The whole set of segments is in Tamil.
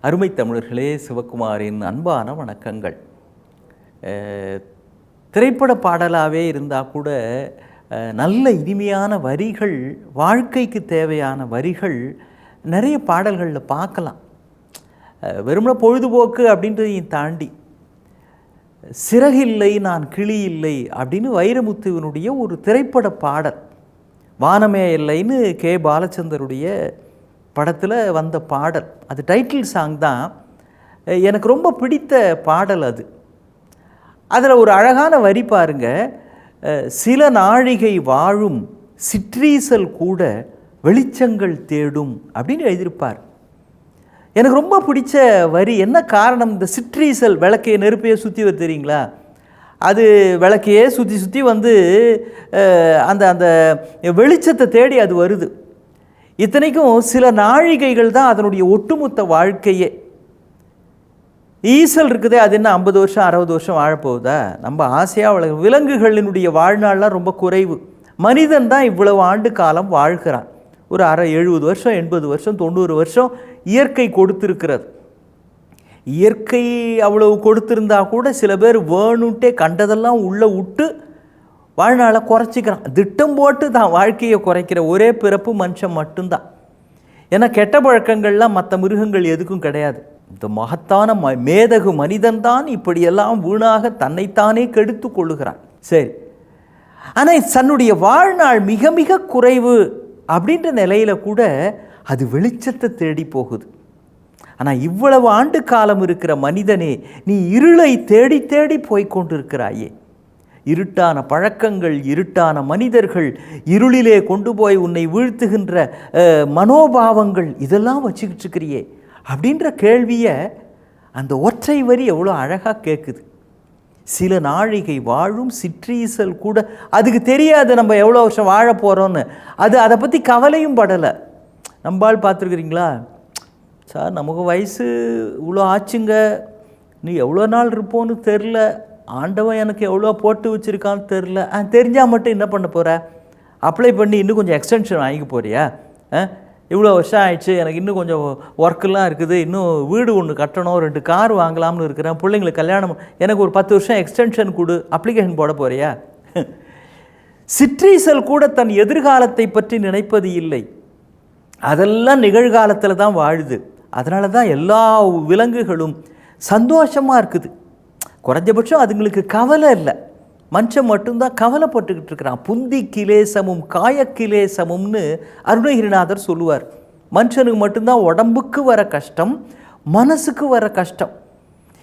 அருமை தமிழர்களே, சிவகுமாரின் அன்பான வணக்கங்கள். திரைப்பட பாடலாகவே இருந்தால் கூட நல்ல இனிமையான வரிகள், வாழ்க்கைக்கு தேவையான வரிகள் நிறைய பாடல்களில் பார்க்கலாம். வெறுமனே பொழுதுபோக்கு அப்படின்றதையும் தாண்டி சிறகில்லை நான் கிளி இல்லை அப்படின்னு வைரமுத்துவினுடைய ஒரு திரைப்பட பாடல், வானமே இல்லைன்னு கே பாலச்சந்தருடைய படத்தில் வந்த பாடல். அது டைட்டில் சாங் தான். எனக்கு ரொம்ப பிடித்த பாடல் அது. அதில் ஒரு அழகான வரி பாருங்க, சில நாழிகை வாழும் சிற்றீசல் கூட வெளிச்சங்கள் தேடும் அப்படின்னு எழுதியிருப்பார். எனக்கு ரொம்ப பிடிச்ச வரி. என்ன காரணம்? இந்த சிற்றீசல் விளக்கையை நெருப்பையே சுற்றி வர தெரியுங்களா? அது விளக்கையே சுற்றி சுற்றி வந்து அந்த அந்த வெளிச்சத்தை தேடி அது வருது. இத்தனைக்கும் சில நாழிகைகள் தான் அதனுடைய ஒட்டுமொத்த வாழ்க்கையே. ஈசல் இருக்குதே, அது என்ன 50 வருஷம் 60 வருஷம் வாழப்போகுதா? நம்ம ஆசையாக விலங்குகளினுடைய வாழ்நாள்லாம் ரொம்ப குறைவு. மனிதன் தான் இவ்வளவு ஆண்டு காலம் வாழ்கிறான். ஒரு 70 வருஷம் 80 வருஷம் 90 வருஷம் இயற்கை கொடுத்துருக்கிறது. இயற்கை அவ்வளவு கொடுத்துருந்தா கூட சில பேர் வேணுன்ட்டே கண்டதெல்லாம் உள்ளே விட்டு வாழ்நாளை குறைச்சிக்கிறான். திட்டம் போட்டு தான் வாழ்க்கையை குறைக்கிற ஒரே பிறப்பு மனுஷன் மட்டும்தான். ஏன்னா கெட்ட பழக்கங்கள்லாம் மற்ற மிருகங்கள் எதுக்கும் கிடையாது. இந்த மகத்தான மேதகு மனிதன்தான் இப்படியெல்லாம் வீணாக தன்னைத்தானே கெடுத்து கொள்ளுகிறான். சரி, ஆனால் தன்னுடைய வாழ்நாள் மிக மிக குறைவு அப்படின்ற நிலையில் கூட அது வெளிச்சத்தை தேடி போகுது. ஆனால் இவ்வளவு ஆண்டு காலம் இருக்கிற மனிதனே, நீ இருளை தேடி தேடி போய்கொண்டிருக்கிறாயே. இருட்டான பழக்கங்கள், இருட்டான மனிதர்கள், இருளிலே கொண்டு போய் உன்னை வீழ்த்துகின்ற மனோபாவங்கள், இதெல்லாம் வச்சுக்கிட்டு இருக்கிறியே அப்படின்ற கேள்வியை அந்த ஒற்றை வரி எவ்வளோ அழகாக கேட்குது. சில நாழிகை வாழும் சிற்றீசல் கூட, அதுக்கு தெரியாது நம்ம எவ்வளோ வருஷம் வாழ போகிறோன்னு. அதை பற்றி கவலையும் படலை. நம்பால் பார்த்துருக்குறீங்களா? சார், நமக்கு வயசு இவ்வளோ ஆச்சுங்க, நீ எவ்வளோ நாள் இருப்போன்னு தெரில, ஆண்டவன் எனக்கு எவ்வளோ போட்டு வச்சுருக்கான்னு தெரில. தெரிஞ்சால் மட்டும் என்ன பண்ண போகிற? அப்ளை பண்ணி இன்னும் கொஞ்சம் எக்ஸ்டென்ஷன் வாங்கிக்க போறியா? இவ்வளோ வருஷம் ஆயிடுச்சு, எனக்கு இன்னும் கொஞ்சம் ஒர்க்கெல்லாம் இருக்குது, இன்னும் வீடு ஒன்று கட்டணும், 2 கார் வாங்கலாம்னு இருக்கிறேன், பிள்ளைங்களுக்கு கல்யாணம், எனக்கு ஒரு 10 வருஷம் எக்ஸ்டென்ஷன் கொடு, அப்ளிகேஷன் போட போறியா? சிற்றீசல் கூட தன் எதிர்காலத்தை பற்றி நினைப்பது இல்லை. அதெல்லாம் நிகழ்காலத்தில் தான் வாழுது. அதனால தான் எல்லா விலங்குகளும் சந்தோஷமாக இருக்குது. குறைஞ்சபட்சம் அதுங்களுக்கு கவலை இல்லை. மனுஷன் மட்டும்தான் கவலைப்பட்டுக்கிட்டு இருக்கிறான். புந்தி கிலேசமும் காயக்கிலேசமும்னு அருணகிரிநாதர் சொல்லுவார். மனுஷனுக்கு மட்டும்தான் உடம்புக்கு வர கஷ்டம், மனசுக்கு வர கஷ்டம்.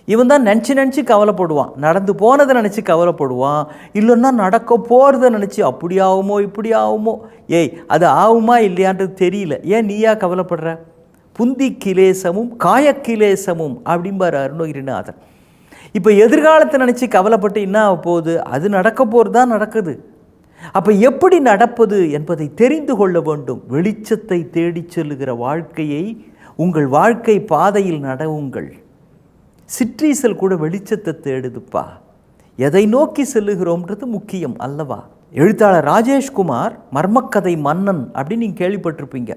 இவன் தான் நினச்சி கவலைப்படுவான். நடந்து போனதை நினச்சி கவலைப்படுவான், இல்லைன்னா நடக்க போகிறத நினச்சி அப்படி ஆகுமோ இப்படி ஆகுமோ. ஏய், அது ஆகுமா இல்லையான்றது தெரியல, ஏன் நீயா கவலைப்படுற? புந்தி கிலேசமும் காயக்கிலேசமும் அப்படிம்பார் அருணகிரிநாதர். இப்போ எதிர்காலத்தை நினச்சி கவலைப்பட்டு என்ன ஆக போகுது? அது நடக்க போகிறது தான் நடக்குது. அப்போ எப்படி நடப்பது என்பதை தெரிந்து கொள்ள வேண்டும். வெளிச்சத்தை தேடி செல்லுகிற வாழ்க்கையை உங்கள் வாழ்க்கை பாதையில் நடவுங்கள். சிற்றீசல் கூட வெளிச்சத்தை தேடுதுப்பா. எதை நோக்கி செல்லுகிறோம்ன்றது முக்கியம் அல்லவா? எழுத்தாளர் ராஜேஷ்குமார் மர்மக்கதை மன்னன் அப்படின்னு நீங்கள் கேள்விப்பட்டிருப்பீங்க.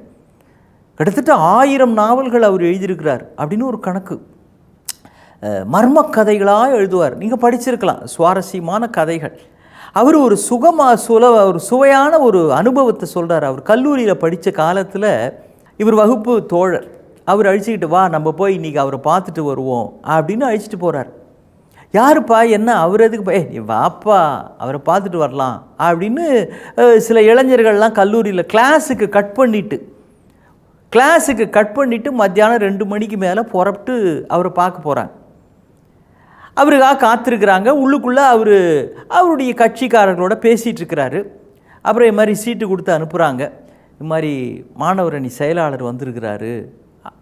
கிட்டத்தட்ட 1000 நாவல்கள் அவர் எழுதியிருக்கிறார் அப்படின்னு ஒரு கணக்கு. மர்மக்கதைகளாக எழுதுவார். நீங்கள் படிச்சிருக்கலாம், சுவாரஸ்யமான கதைகள். அவர் ஒரு ஒரு சுவையான ஒரு அனுபவத்தை சொல்கிறார். அவர் கல்லூரியில் படித்த காலத்தில் இவர் வகுப்பு தோழர். அவர் அழிச்சிக்கிட்டு வா நம்ம போய் இன்றைக்கி அவரை பார்த்துட்டு வருவோம் அப்படின்னு அழிச்சிட்டு போகிறார். யாருப்பா என்ன அவர் எதுக்கு நீ வாப்பா அவரை பார்த்துட்டு வரலாம் அப்படின்னு சில இளைஞர்கள்லாம் கல்லூரியில் கிளாஸுக்கு கட் பண்ணிவிட்டு மத்தியானம் 2 மணிக்கு மேலே புறப்பட்டு அவரை பார்க்க போகிறாங்க. அவருக்காக காத்திருக்கிறாங்க. உள்ளுக்குள்ளே அவருடைய கட்சிக்காரர்களோட பேசிகிட்டு இருக்கிறாரு. அப்புறம் இது மாதிரி சீட்டு கொடுத்து அனுப்புகிறாங்க. இது மாதிரி மாணவர் அணி செயலாளர் வந்திருக்கிறாரு.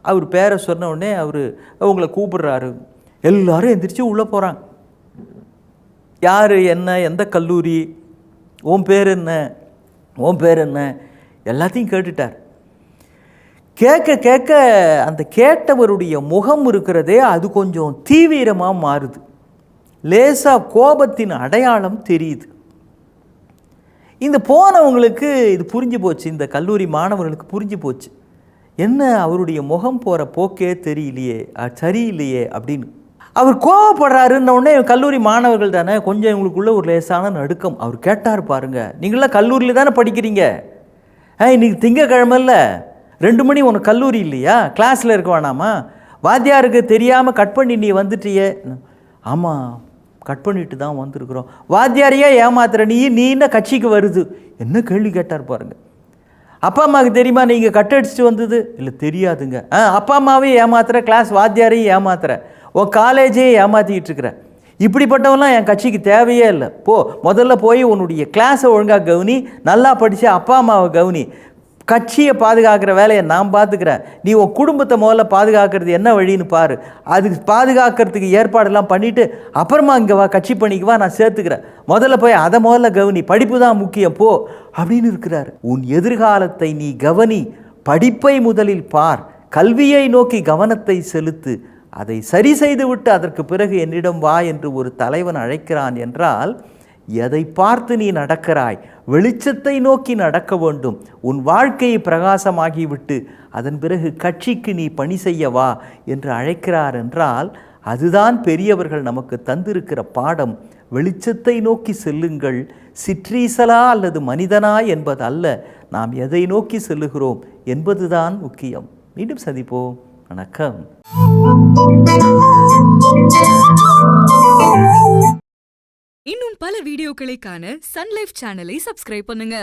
அவர் பேரை சொன்ன உடனே அவங்கள கூப்பிடுறாரு. எல்லாரும் எந்திரிச்சு உள்ளே போகிறாங்க. யார், என்ன, எந்த கல்லூரி, உன் பேர் என்ன எல்லாத்தையும் கேட்டுட்டார். கேட்க அந்த கேட்டவருடைய முகம் இருக்கிறதே அது கொஞ்சம் தீவிரமாக மாறுது. லேசாக கோபத்தின் அடையாளம் தெரியுது. இந்த போனவங்களுக்கு இது புரிஞ்சு போச்சு. இந்த கல்லூரி மாணவர்களுக்கு புரிஞ்சு போச்சு. என்ன அவருடைய முகம் போகிற போக்கே தெரியலையே, சரியில்லையே அப்படின்னு அவர் கோவப்படுறாருன்ன உடனே கல்லூரி மாணவர்கள் தானே, கொஞ்சம் இவங்களுக்குள்ள ஒரு லேசான நடுக்கம். அவர் கேட்டார் பாருங்க, நீங்களாம் கல்லூரியில் தானே படிக்கிறீங்க, இன்னைக்கு திங்கக்கிழமைல 2 மணி உனக்கு கல்லூரி இல்லையா, கிளாஸில் இருக்க வேணாமா, வாத்தியாருக்கு தெரியாமல் கட் பண்ணி நீ வந்துட்டியே. ஆமாம், கட் பண்ணிட்டு தான் வந்திருக்கிறோம். வாத்தியாரையே ஏமாத்துற நீ என்ன கட்சிக்கு வருது, என்ன கேள்வி கேட்டார் பாருங்க. அப்பா அம்மாவுக்கு தெரியுமா நீங்கள் கட்டடிச்சிட்டு வந்தது? இல்லை தெரியாதுங்க. அப்பா அம்மாவையும் ஏமாத்துற, கிளாஸ் வாத்தியாரையும் ஏமாத்துற, உன் காலேஜே ஏமாற்றிக்கிட்டு இருக்கிற, இப்படிப்பட்டவெல்லாம் என் கட்சிக்கு தேவையே இல்லை. முதல்ல போய் உன்னுடைய கிளாஸை ஒழுங்காக கவனி, நல்லா படித்து அப்பா அம்மாவை கவனி, கட்சியை பாதுகாக்கிற வேலையை நான் பார்த்துக்கிறேன், நீ உன் குடும்பத்தை முதல்ல பாதுகாக்கிறது என்ன வழின்னு பாரு, அதுக்கு பாதுகாக்கிறதுக்கு ஏற்பாடெல்லாம் பண்ணிவிட்டு அப்புறமா இங்கே வா, கட்சி பணிக்கு வா, நான் சேர்த்துக்கிறேன், முதல்ல போய் அதை முதல்ல கவனி, படிப்பு தான் முக்கியம் போ அப்படின்னு இருக்கிறார். உன் எதிர்காலத்தை நீ கவனி, படிப்பை முதலில் பார், கல்வியை நோக்கி கவனத்தை செலுத்து, அதை சரி செய்து விட்டு அதற்கு பிறகு என்னிடம் வா என்று ஒரு தலைவன் அழைக்கிறான் என்றால், எதை பார்த்து நீ நடக்கிறாய்? வெளிச்சத்தை நோக்கி நடக்க வேண்டும். உன் வாழ்க்கையை பிரகாசமாகிவிட்டு அதன் பிறகு கட்சிக்கு நீ பணி செய்ய வா என்று அழைக்கிறார் என்றால், அதுதான் பெரியவர்கள் நமக்கு தந்திருக்கிற பாடம். வெளிச்சத்தை நோக்கி செல்லுங்கள், சிற்றீசலா அல்லது மனிதனா என்பது அல்ல, நாம் எதை நோக்கி செல்லுகிறோம் என்பதுதான் முக்கியம். மீண்டும் சந்திப்போம். வணக்கம். இன்னும் பல வீடியோக்களை காண சன் லைஃப் சேனலை சப்ஸ்கிரைப் பண்ணுங்க.